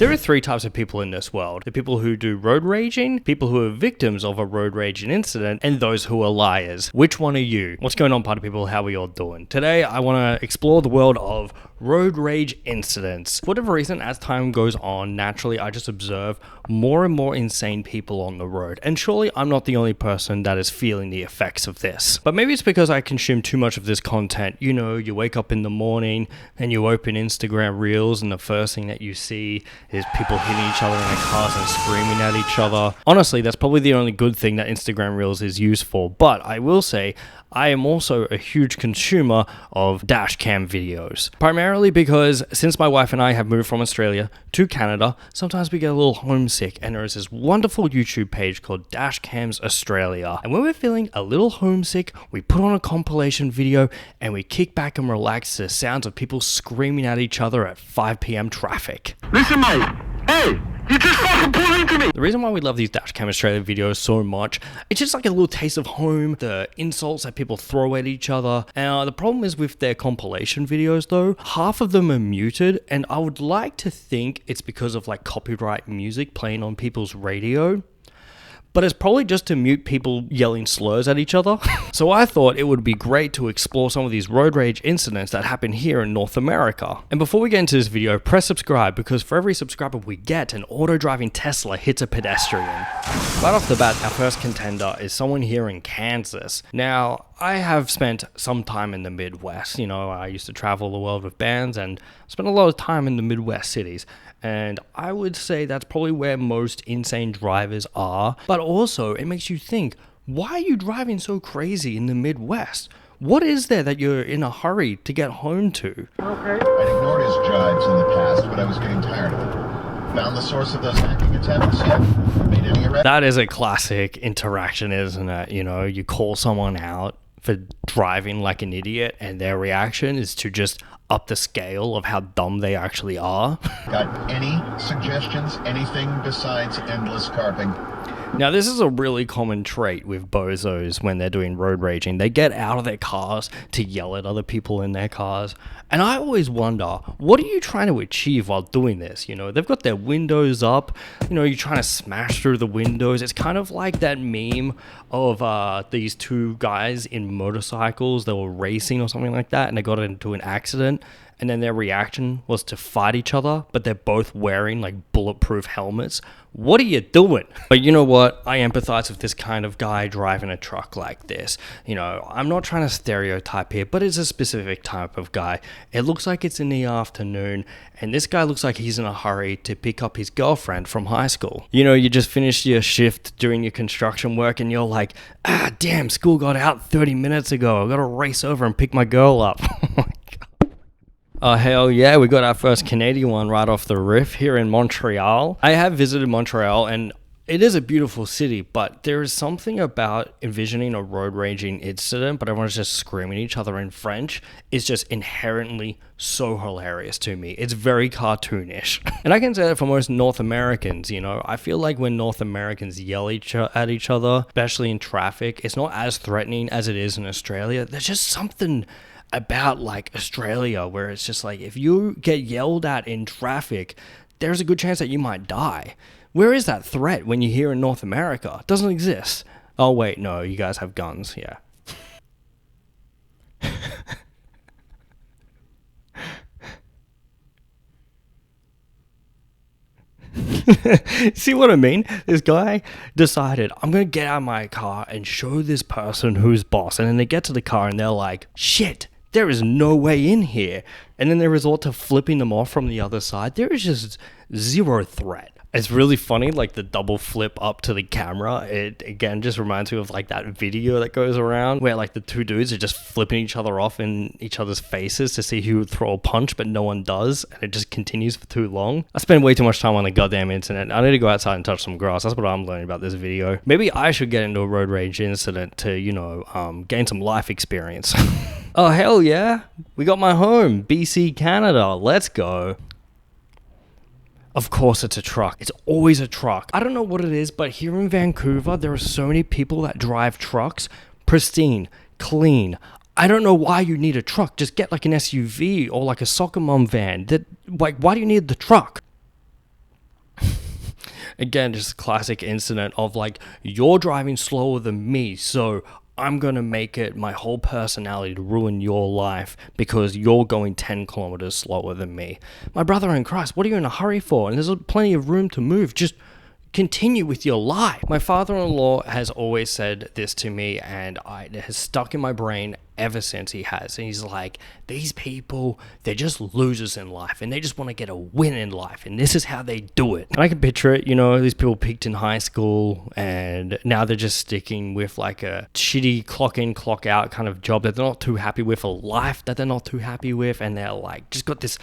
There are three types of people in this world. The people who do road raging, people who are victims of a road raging incident, and those who are liars. Which one are you? What's going on, party people? How are you all doing? Today, I want to explore the world of road rage incidents. For whatever reason, as time goes on, naturally, I just observe more and more insane people on the road. And surely, I'm not the only person that is feeling the effects of this. But maybe it's because I consume too much of this content. You know, you wake up in the morning and you open Instagram Reels and the first thing that you see is people hitting each other in their cars and screaming at each other. Honestly, that's probably the only good thing that Instagram Reels is used for. But I will say, I am also a huge consumer of dash cam videos. Primarily because since my wife and I have moved from Australia to Canada, sometimes we get a little homesick, and there is this wonderful YouTube page called Dash Cams Australia. And when we're feeling a little homesick, we put on a compilation video and we kick back and relax to the sounds of people screaming at each other at 5 p.m. traffic. Listen, mate. Hey! You just fucking pulled into me! The reason why we love these Dashcam Australia videos so much, it's just like a little taste of home, the insults that people throw at each other. And the problem is with their compilation videos though, half of them are muted, and I would like to think it's because of like copyright music playing on people's radio. But it's probably just to mute people yelling slurs at each other. So I thought it would be great to explore some of these road rage incidents that happen here in North America. And before we get into this video, press subscribe, because for every subscriber we get, an auto-driving Tesla hits a pedestrian. Right off the bat, our first contender is someone here in Kansas. Now, I have spent some time in the Midwest. You know, I used to travel the world with bands and spent a lot of time in the Midwest cities. And I would say that's probably where most insane drivers are. But also, it makes you think, why are you driving so crazy in the Midwest? What is there that you're in a hurry to get home to? Okay. I'd ignored his jibes in the past, but I was getting tired of it. Found the source of those hacking attempts yet? Made any arrests? That is a classic interaction, isn't it? You know, you call someone out for driving like an idiot, and their reaction is to just up the scale of how dumb they actually are. Got any suggestions? Anything besides endless carping? Now, this is a really common trait with bozos when they're doing road raging. They get out of their cars to yell at other people in their cars. And I always wonder, what are you trying to achieve while doing this? You know, they've got their windows up. You know, you're trying to smash through the windows. It's kind of like that meme of these two guys in motorcycles that were racing or something like that, and they got into an accident. And then their reaction was to fight each other, but they're both wearing like bulletproof helmets. What are you doing? But you know what? I empathize with this kind of guy driving a truck like this. You know, I'm not trying to stereotype here, but it's a specific type of guy. It looks like it's in the afternoon, and this guy looks like he's in a hurry to pick up his girlfriend from high school. You know, you just finished your shift doing your construction work, and you're like, ah, damn, school got out 30 minutes ago. I gotta race over and pick my girl up. Oh, hell yeah, we got our first Canadian one right off the riff here in Montreal. I have visited Montreal, and it is a beautiful city, but there is something about envisioning a road raging incident, but everyone's just screaming at each other in French, is just inherently so hilarious to me. It's very cartoonish. And I can say that for most North Americans, you know, I feel like when North Americans yell at each other, especially in traffic, it's not as threatening as it is in Australia. There's just something about like Australia where it's just like, if you get yelled at in traffic, there's a good chance that you might die. Where is that threat when you're here in North America? It doesn't exist. Oh wait, no, you guys have guns, yeah. See what I mean? This guy decided, I'm gonna get out of my car and show this person who's boss. And then they get to the car and they're like, shit, there is no way in here. And then they resort to flipping them off from the other side. There is just zero threat. It's really funny, like the double flip up to the camera. It again just reminds me of like that video that goes around where like the two dudes are just flipping each other off in each other's faces to see who would throw a punch, but no one does, and it just continues for too long. I spend way too much time on the goddamn internet. I need to go outside and touch some grass. That's what I'm learning about this video. Maybe I should get into a road rage incident to, you know, gain some life experience. Oh, hell yeah. We got my home, BC, Canada. Let's go. Of course it's a truck. It's always a truck. I don't know what it is, but here in Vancouver, there are so many people that drive trucks. Pristine, clean. I don't know why you need a truck. Just get like an SUV or like a soccer mom van. Why do you need the truck? Again, just a classic incident of like, you're driving slower than me, so I'm going to make it my whole personality to ruin your life because you're going 10 kilometers slower than me. My brother in Christ, what are you in a hurry for? And there's plenty of room to move. Just continue with your life. My father-in-law has always said this to me, and it has stuck in my brain ever since he has. And he's like, these people, they're just losers in life, and they just want to get a win in life, and this is how they do it. And I can picture it, these people peaked in high school, and now they're just sticking with like a shitty clock in, clock out kind of job that they're not too happy with, a life that they're not too happy with, and they're like, just got this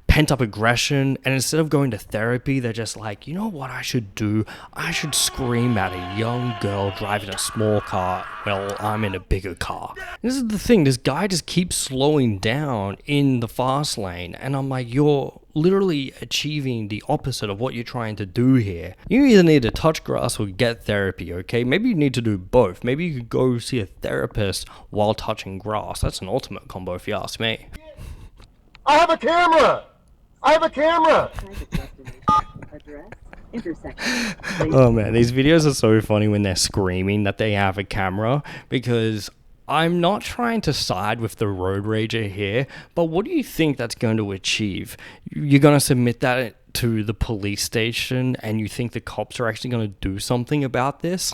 pent-up aggression, and instead of going to therapy, they're just like, you know what I should do? I should scream at a young girl driving a small car while I'm in a bigger car. And this is the thing, this guy just keeps slowing down in the fast lane, and I'm like, you're literally achieving the opposite of what you're trying to do here. You either need to touch grass or get therapy, okay? Maybe you need to do both. Maybe you could go see a therapist while touching grass. That's an ultimate combo if you ask me. I have a camera! Oh man, these videos are so funny when they're screaming that they have a camera, because I'm not trying to side with the road rager here, but what do you think that's going to achieve? You're going to submit that to the police station, and you think the cops are actually going to do something about this?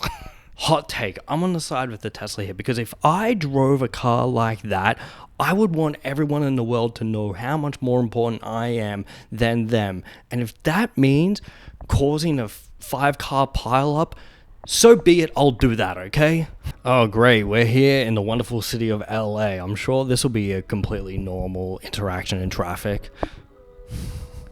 Hot take, I'm on the side with the Tesla here, because if I drove a car like that, I would want everyone in the world to know how much more important I am than them. And if that means causing a 5-car pileup, so be it, I'll do that, okay? Oh great, we're here in the wonderful city of LA. I'm sure this will be a completely normal interaction in traffic.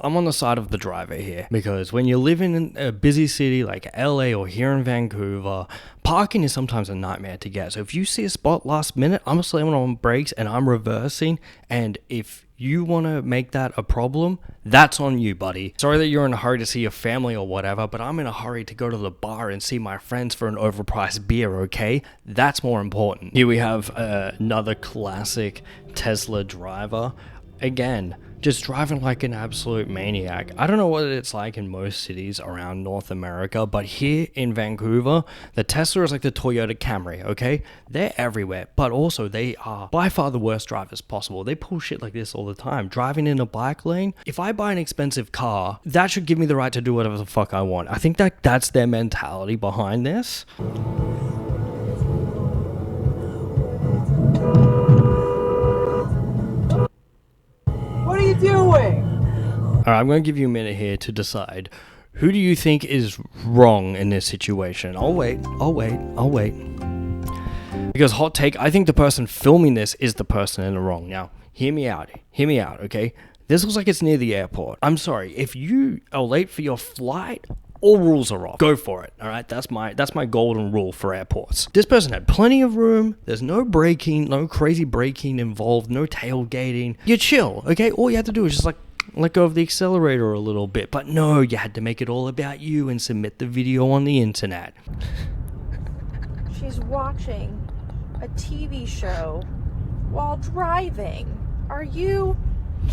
I'm on the side of the driver here, because when you live in a busy city like LA or here in Vancouver, parking is sometimes a nightmare to get. So if you see a spot last minute, I'm slamming on brakes and I'm reversing, and if you want to make that a problem, that's on you, buddy. Sorry that you're in a hurry to see your family or whatever, but I'm in a hurry to go to the bar and see my friends for an overpriced beer, okay? That's more important. Here we have another classic Tesla driver. Again, just driving like an absolute maniac. I don't know what it's like in most cities around North America, but here in Vancouver, the Tesla is like the Toyota Camry, okay? They're everywhere, but also they are by far the worst drivers possible. They pull shit like this all the time. Driving in a bike lane, if I buy an expensive car, that should give me the right to do whatever the fuck I want. I think that's their mentality behind this. What are you doing? All right, I'm going to give you a minute here to decide. Who do you think is wrong in this situation? I'll wait. Because hot take, I think the person filming this is the person in the wrong. Now, hear me out, okay? This looks like it's near the airport. I'm sorry, if you are late for your flight, all rules are off. Go for it, all right? That's my golden rule for airports. This person had plenty of room. There's no braking, no crazy braking involved, no tailgating. You're chill, okay? All you have to do is just like let go of the accelerator a little bit. But no, you had to make it all about you and submit the video on the internet. She's watching a TV show while driving. Are you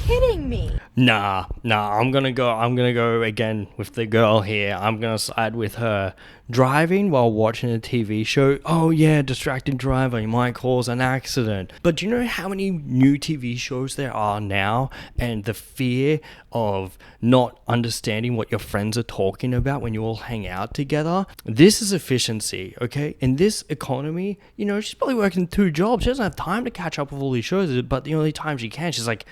kidding me? Nah, I'm gonna go again with the girl here. I'm gonna side with her. Driving while watching a TV show, oh yeah, distracted driver, you might cause an accident. But do you know how many new TV shows there are now? And the fear of not understanding what your friends are talking about when you all hang out together. This is efficiency, okay? In this economy, she's probably working 2 jobs. She doesn't have time to catch up with all these shows, but the only time she can, she's like,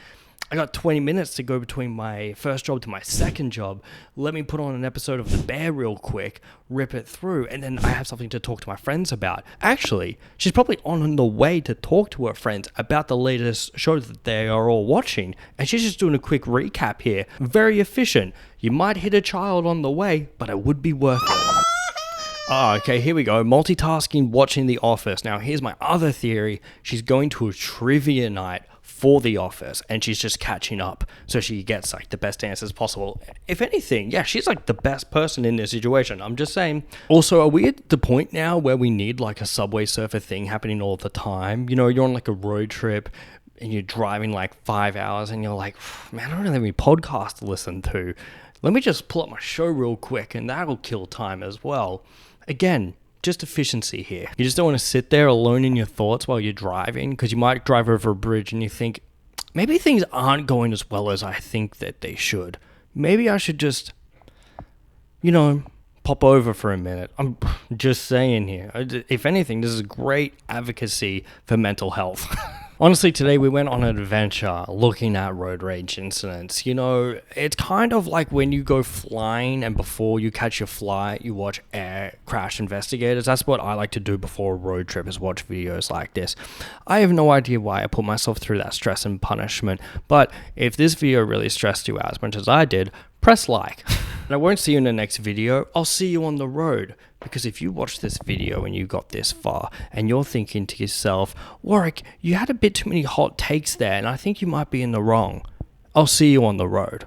I got 20 minutes to go between my first job to my second job. Let me put on an episode of The Bear real quick, rip it through, and then I have something to talk to my friends about. Actually, she's probably on the way to talk to her friends about the latest show that they are all watching, and she's just doing a quick recap here. Very efficient. You might hit a child on the way, but it would be worth it. Okay, here we go. Multitasking, watching The Office. Now, here's my other theory. She's going to a trivia night for The Office, and she's just catching up so she gets like the best answers possible. If anything, yeah, she's like the best person in this situation. I'm just saying. Also, are we at the point now where we need like a Subway Surfer thing happening all the time? You're on like a road trip and you're driving like 5 hours and you're like, man, I don't really have any podcast to listen to. Let me just pull up my show real quick, and that'll kill time as well. Again, just efficiency here. You just don't want to sit there alone in your thoughts while you're driving, because you might drive over a bridge and you think, maybe things aren't going as well as I think that they should. Maybe I should just, pop over for a minute. I'm just saying here. If anything, this is great advocacy for mental health. Honestly, today we went on an adventure looking at road rage incidents. It's kind of like when you go flying and before you catch your flight, you watch air crash investigators. That's what I like to do before a road trip, is watch videos like this. I have no idea why I put myself through that stress and punishment, but if this video really stressed you out as much as I did, press like. And I won't see you in the next video. I'll see you on the road. Because if you watch this video and you got this far and you're thinking to yourself, Warwick, you had a bit too many hot takes there and I think you might be in the wrong, I'll see you on the road.